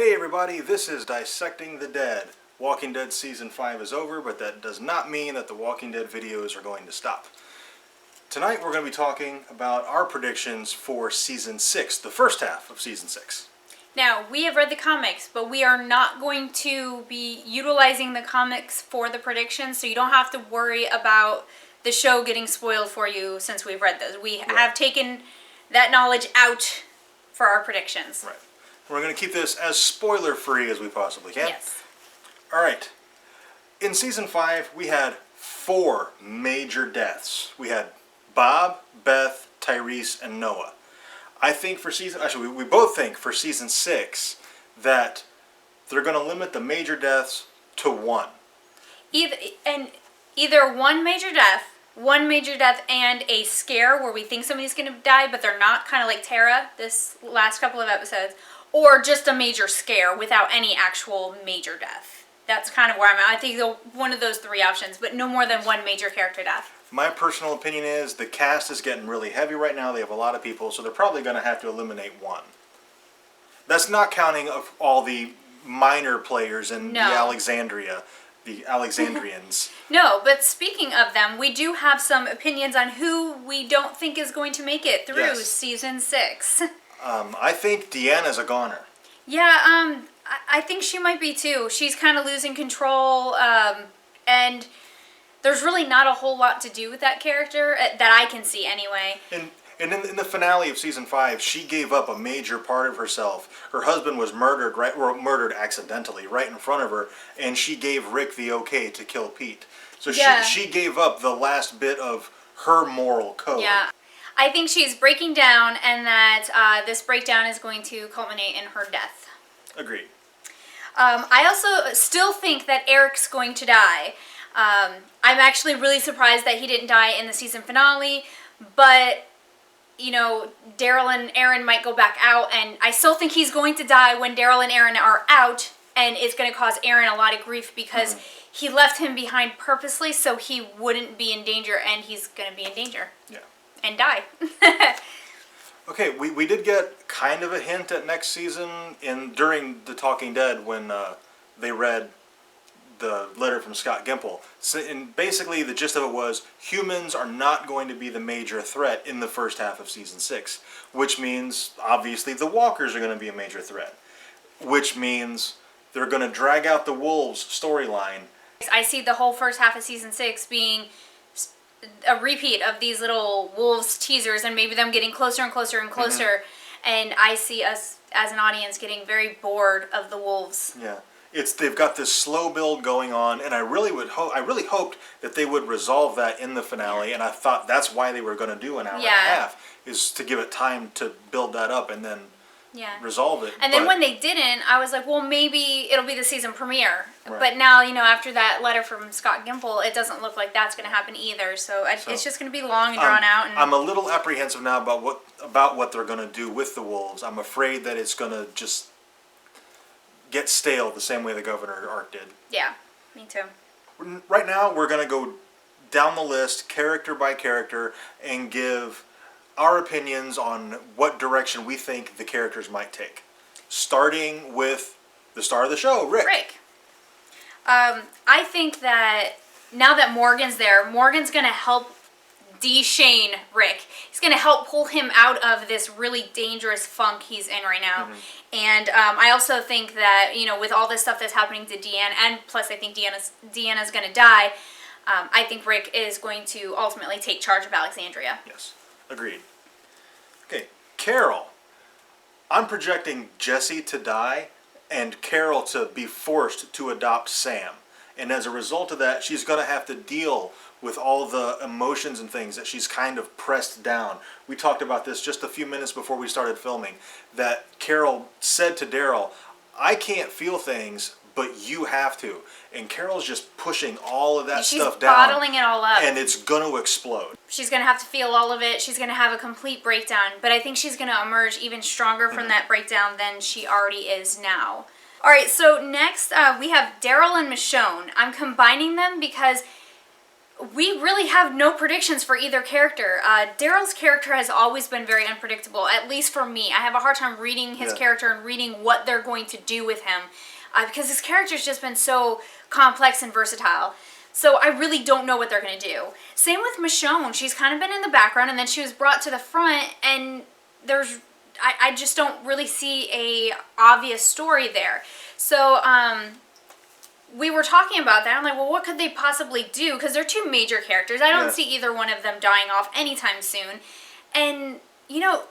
Hey everybody, this is Dissecting the Dead. Walking Dead Season 5 is over, but that does not mean that the Walking Dead videos are going to stop. Tonight we're going to be talking about our predictions for Season 6, the first half of Season 6. Now, we have read the comics, but we are not going to be utilizing the comics for the predictions, so you don't have to worry about the show getting spoiled for you since we've read those. We have taken that knowledge out for our predictions. Right. We're going to keep this as spoiler-free as we possibly can. Yes. Alright. In Season 5, we had 4 major deaths. We had Bob, Beth, Tyrese, and Noah. I think for we both think for Season 6 that they're going to limit the major deaths to 1. Either one major death and a scare where we think somebody's going to die, but they're not, kind of like Tara this last couple of episodes, or just a major scare without any actual major death. That's kind of where I'm at. I think one of those 3 options, but no more than 1 major character death. My personal opinion is the cast is getting really heavy right now. They have a lot of people, so they're probably going to have to eliminate 1. That's not counting of all the minor players in the Alexandrians. No, but speaking of them, we do have some opinions on who we don't think is going to make it through Season 6. I think Deanna's a goner. Yeah, I think she might be too. She's kind of losing control, and there's really not a whole lot to do with that character, that I can see anyway. And in the finale of Season 5, she gave up a major part of herself. Her husband was murdered, murdered accidentally, right in front of her, and she gave Rick the okay to kill Pete. So she gave up the last bit of her moral code. Yeah. I think she's breaking down, and that this breakdown is going to culminate in her death. Agreed. I also still think that Eric's going to die. I'm actually really surprised that he didn't die in the season finale, but, you know, Daryl and Aaron might go back out, and I still think he's going to die when Daryl and Aaron are out, and it's going to cause Aaron a lot of grief because he left him behind purposely so he wouldn't be in danger, and he's going to be in danger. Yeah. And die. Okay, we did get kind of a hint at next season during The Talking Dead when they read the letter from Scott Gimple. So, and basically the gist of it was humans are not going to be the major threat in the first half of Season 6, which means obviously the walkers are going to be a major threat, which means they're going to drag out the wolves storyline. I see the whole first half of Season 6 being a repeat of these little wolves teasers and maybe them getting closer and closer and closer, and I see us as an audience getting very bored of the wolves. Yeah. They've got this slow build going on, and I really hoped that they would resolve that in the finale, and I thought that's why they were going to do an hour and a half, is to give it time to build that up and then resolve it. And then when they didn't, I was like, well, maybe it'll be the season premiere. Right. But now, you know, after that letter from Scott Gimple, it doesn't look like that's going to happen either. So it's just going to be long and drawn out. And I'm a little apprehensive now about what they're going to do with the wolves. I'm afraid that it's going to just get stale the same way the Governor arc did. Yeah, me too. Right now, we're going to go down the list, character by character, and give our opinions on what direction we think the characters might take. Starting with the star of the show, Rick. I think that now that Morgan's there, Morgan's going to help de-Shane Rick. He's going to help pull him out of this really dangerous funk he's in right now. And I also think that, you know, with all this stuff that's happening to Deanna, and plus I think Deanna's going to die, I think Rick is going to ultimately take charge of Alexandria. Yes, agreed. Okay, Carol. I'm projecting Jesse to die and Carol to be forced to adopt Sam. And as a result of that, she's going to have to deal with all the emotions and things that she's kind of pressed down. We talked about this just a few minutes before we started filming, that Carol said to Daryl, I can't feel things, but you have to. And Carol's just pushing all of that stuff down. She's bottling it all up. And it's going to explode. She's going to have to feel all of it. She's going to have a complete breakdown. But I think she's going to emerge even stronger from that breakdown than she already is now. All right, so next we have Daryl and Michonne. I'm combining them because we really have no predictions for either character. Daryl's character has always been very unpredictable, at least for me. I have a hard time reading his character and reading what they're going to do with him, because his character's just been so complex and versatile. So I really don't know what they're going to do. Same with Michonne. She's kind of been in the background, and then she was brought to the front, and I just don't really see a obvious story there. So, we were talking about that. I'm like, well, what could they possibly do? Because they're two major characters. I don't see either one of them dying off anytime soon. And,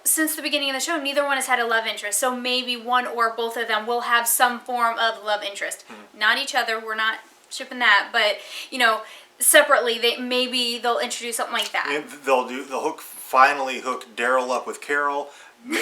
since the beginning of the show, neither one has had a love interest. So maybe one or both of them will have some form of love interest. Not each other. We're not shipping that. But, separately, maybe they'll introduce something like that. And they'll finally hook Daryl up with Carol. Yay!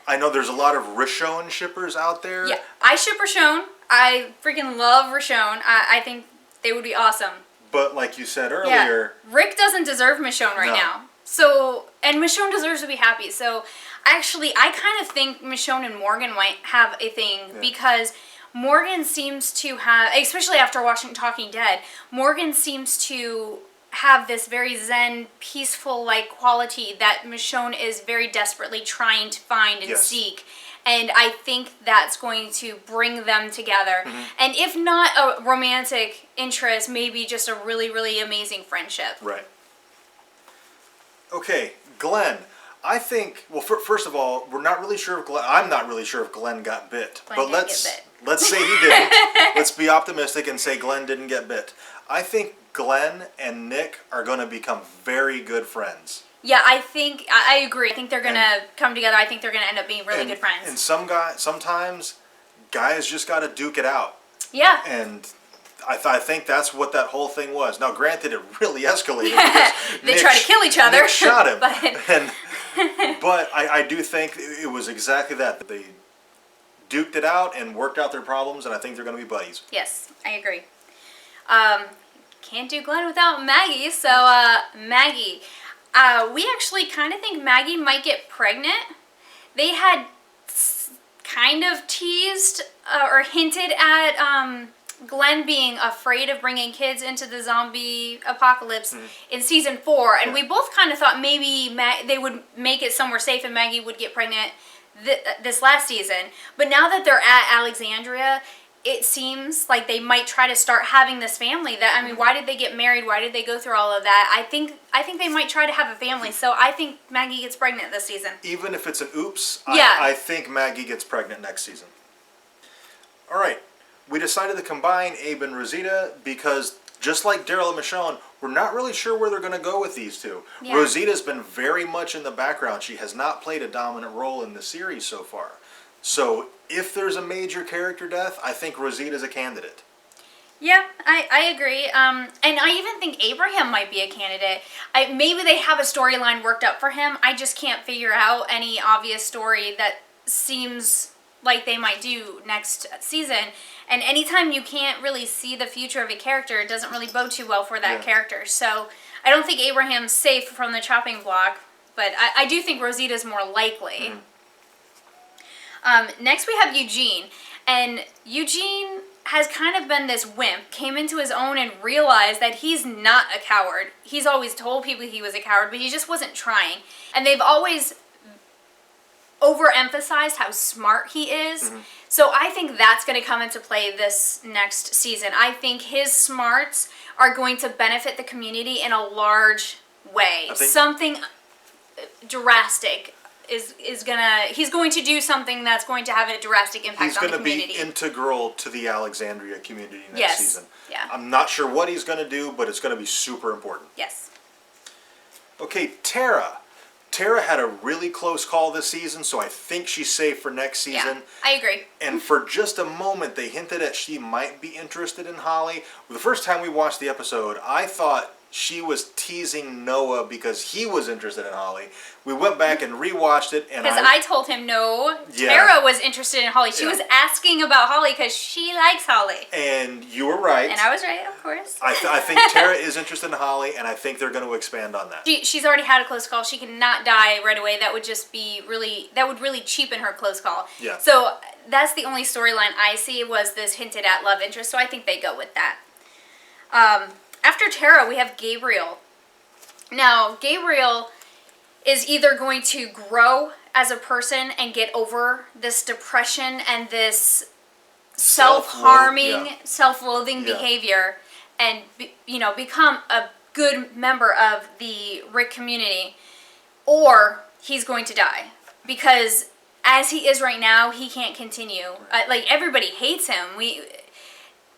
I know there's a lot of Rishon shippers out there. Yeah, I ship Rishon. I freaking love Rishon. I think they would be awesome. But like you said earlier... Yeah. Rick doesn't deserve Michonne right now. So, and Michonne deserves to be happy. So, actually, I kind of think Michonne and Morgan might have a thing because Morgan seems to have, especially after watching Talking Dead, Morgan seems to have this very zen, peaceful quality that Michonne is very desperately trying to find and seek. And I think that's going to bring them together. And if not a romantic interest, maybe just a really, really amazing friendship. Right. Okay, Glenn. I think, well, first of all, we're not really sure if I'm not really sure if Glenn got bit. But let's say he didn't. Let's be optimistic and say Glenn didn't get bit. I think Glenn and Nick are going to become very good friends. Yeah, I agree. I think they're going to come together. I think they're going to end up being really good friends. And sometimes guys just got to duke it out. Yeah. And I think that's what that whole thing was. Now, granted, it really escalated because they tried to kill each other. Nick shot him. But, but I do think it was exactly that. They duked it out and worked out their problems, and I think they're going to be buddies. Yes, I agree. Can't do Glenn without Maggie. So, Maggie. We actually kind of think Maggie might get pregnant. They had kind of teased or hinted at Glenn being afraid of bringing kids into the zombie apocalypse in season 4. And we both kind of thought maybe they would make it somewhere safe and Maggie would get pregnant this last season. But now that they're at Alexandria, it seems like they might try to start having this family. Why did they get married? Why did they go through all of that? I think they might try to have a family. So I think Maggie gets pregnant this season. Even if it's an oops, I think Maggie gets pregnant next season. All right. We decided to combine Abe and Rosita because just like Daryl and Michonne, we're not really sure where they're going to go with these two. Yeah. Rosita's been very much in the background. She has not played a dominant role in the series so far. So if there's a major character death, I think Rosita's a candidate. Yeah, I agree. And I even think Abraham might be a candidate. Maybe they have a storyline worked up for him. I just can't figure out any obvious story that seems like they might do next season. And anytime you can't really see the future of a character, it doesn't really bode too well for that character. So I don't think Abraham's safe from the chopping block, but I do think Rosita's more likely. Next we have Eugene. And Eugene has kind of been this wimp, came into his own and realized that he's not a coward. He's always told people he was a coward, but he just wasn't trying. And they've always overemphasized how smart he is. So I think that's going to come into play this next season. I think his smarts are going to benefit the community in a large way. Something drastic he's going to do something that's going to have a drastic impact on the community. He's going to be integral to the Alexandria community next season. Yeah. I'm not sure what he's going to do, but it's going to be super important. Yes. Okay, Tara. Tara had a really close call this season, so I think she's safe for next season. Yeah, I agree. And for just a moment, they hinted that she might be interested in Holly. The first time we watched the episode, I thought she was teasing Noah because he was interested in Holly. We went back and rewatched it, and because I told him no. Tara was interested in Holly. She was asking about Holly because she likes Holly. And you were right. And I was right, of course. I think Tara is interested in Holly, and I think they're going to expand on that. She's already had a close call. She cannot die right away. That would just be that would really cheapen her close call. Yeah. So that's the only storyline I see was this hinted at love interest. So I think they go with that. After Tara, we have Gabriel. Now, Gabriel is either going to grow as a person and get over this depression and this self-harming, self-loathing behavior and, become a good member of the Rick community, or he's going to die. Because as he is right now, he can't continue. Everybody hates him.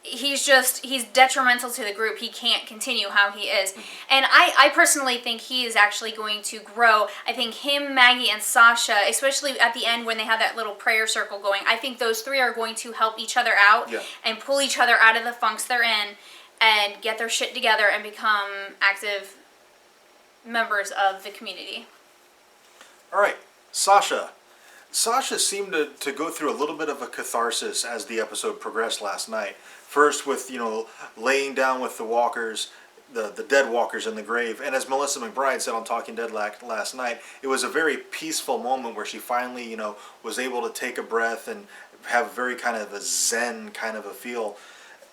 He's detrimental to the group. He can't continue how he is. And I personally think he is actually going to grow. I think him, Maggie, and Sasha, especially at the end when they have that little prayer circle going, I think those three are going to help each other out and pull each other out of the funks they're in and get their shit together and become active members of the community. All right, Sasha. Sasha seemed to go through a little bit of a catharsis as the episode progressed last night. First with, laying down with the walkers, the dead walkers in the grave. And as Melissa McBride said on Talking Dead last night, it was a very peaceful moment where she finally, was able to take a breath and have very kind of a zen kind of a feel.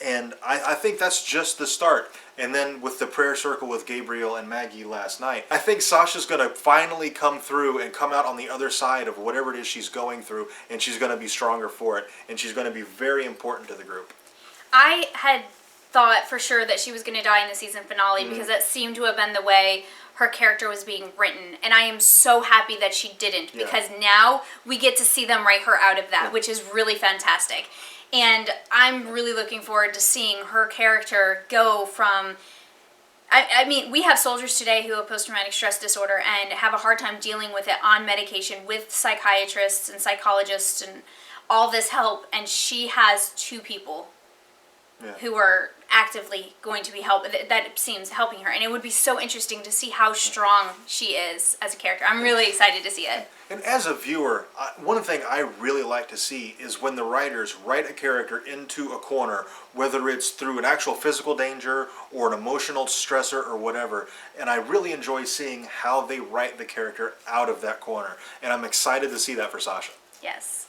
And I think that's just the start. And then with the prayer circle with Gabriel and Maggie last night, I think Sasha's going to finally come through and come out on the other side of whatever it is she's going through, and she's going to be stronger for it, and she's going to be very important to the group. I had thought for sure that she was going to die in the season finale because that seemed to have been the way her character was being written. And I am so happy that she didn't because now we get to see them write her out of that, which is really fantastic. And I'm really looking forward to seeing her character go from... I mean, we have soldiers today who have post-traumatic stress disorder and have a hard time dealing with it on medication with psychiatrists and psychologists and all this help. And she has two people who are actively going to be that seems helping her. And it would be so interesting to see how strong she is as a character. I'm really excited to see it. And as a viewer, one thing I really like to see is when the writers write a character into a corner, whether it's through an actual physical danger or an emotional stressor or whatever. And I really enjoy seeing how they write the character out of that corner. And I'm excited to see that for Sasha. Yes.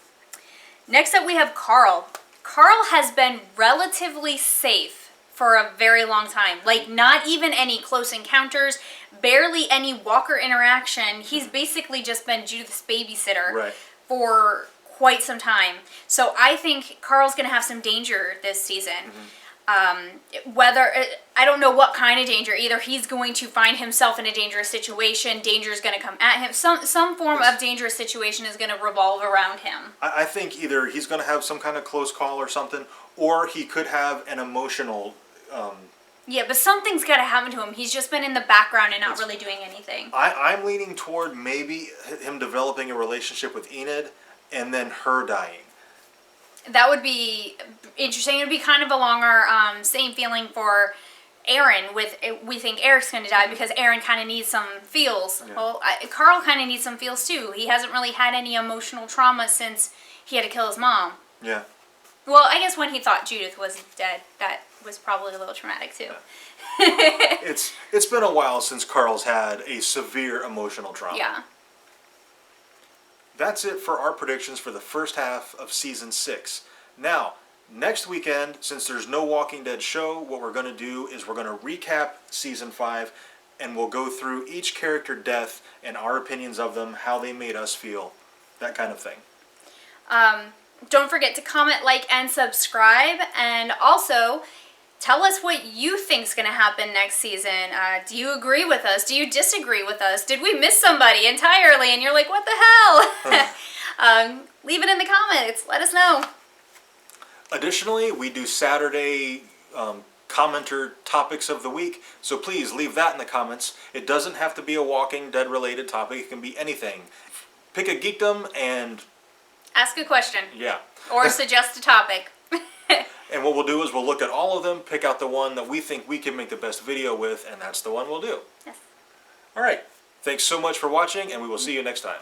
Next up we have Carl. Carl has been relatively safe for a very long time. Not even any close encounters, barely any Walker interaction. He's basically just been Judith's babysitter for quite some time. So I think Carl's going to have some danger this season. I don't know what kind of danger. Either he's going to find himself in a dangerous situation, danger is going to come at him. Some form of dangerous situation is going to revolve around him. I think either he's going to have some kind of close call or something, or he could have an emotional... Yeah, but something's got to happen to him. He's just been in the background and not really doing anything. I'm leaning toward maybe him developing a relationship with Enid and then her dying. That would be interesting. It would be kind of along our same feeling for Aaron. We think Eric's going to die because Aaron kind of needs some feels. Yeah. Well, Carl kind of needs some feels too. He hasn't really had any emotional trauma since he had to kill his mom. Yeah. Well, I guess when he thought Judith was dead, that was probably a little traumatic too. Yeah. It's been a while since Carl's had a severe emotional trauma. Yeah. That's it for our predictions for the first half of Season 6. Now, next weekend, since there's no Walking Dead show, what we're going to do is we're going to recap Season 5, and we'll go through each character death and our opinions of them, how they made us feel, that kind of thing. Don't forget to comment, like, and subscribe, and also... tell us what you think's going to happen next season. Do you agree with us? Do you disagree with us? Did we miss somebody entirely? And you're like, what the hell? Leave it in the comments. Let us know. Additionally, we do Saturday commenter topics of the week. So please leave that in the comments. It doesn't have to be a Walking Dead related topic. It can be anything. Pick a geekdom and... ask a question. Yeah. Or suggest a topic. And what we'll do is we'll look at all of them, pick out the one that we think we can make the best video with, and that's the one we'll do. Yes. All right. Thanks so much for watching, and we will see you next time.